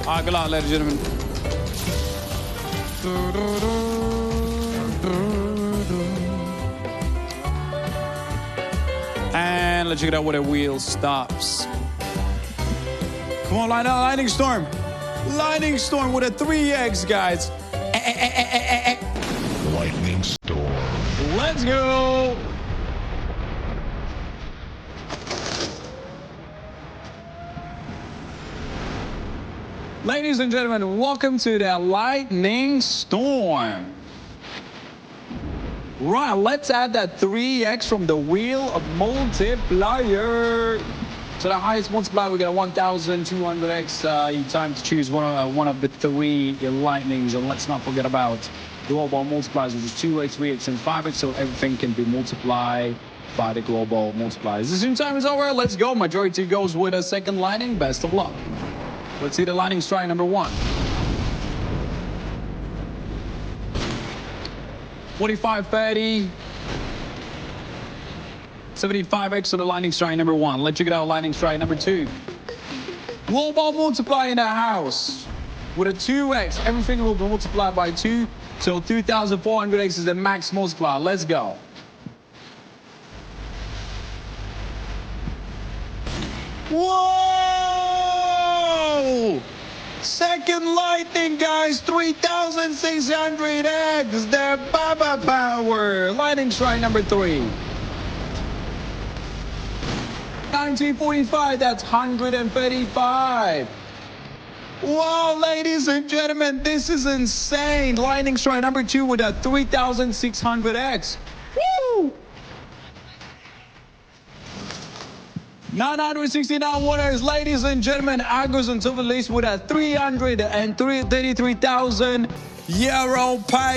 Good luck, ladies and gentlemen. And let's check it out where the wheel stops. Come on, lightning storm. Lightning storm with a 3X, guys. Lightning storm. Let's go. Ladies and gentlemen, welcome to the lightning storm. Right, let's add that 3X from the wheel of multiplier. So the highest multiplier, we got 1,200X. Time to choose one of the three lightnings. And let's not forget about global multipliers, which is 2X, 3X, and 5X. So everything can be multiplied by the global multipliers. The zoom time is over. Let's go. Majority goes with a second lightning. Best of luck. Let's see the lightning strike number 1. 4530. 75X to the lightning strike number 1. Let's check it out, lightning strike number 2. Global multiply in the house. With a 2X, everything will be multiplied by 2. So 2,400X is the max multiplier. Let's go. Whoa! Second lightning, guys. 3,600X. The Baba power. Lightning strike number 3. 1945, that's 135. Wow, ladies and gentlemen, this is insane. Lightning strike number 2 with a 3,600X. Woo! 969 winners, ladies and gentlemen. Agos and Silver List with a 333,000 euro pay.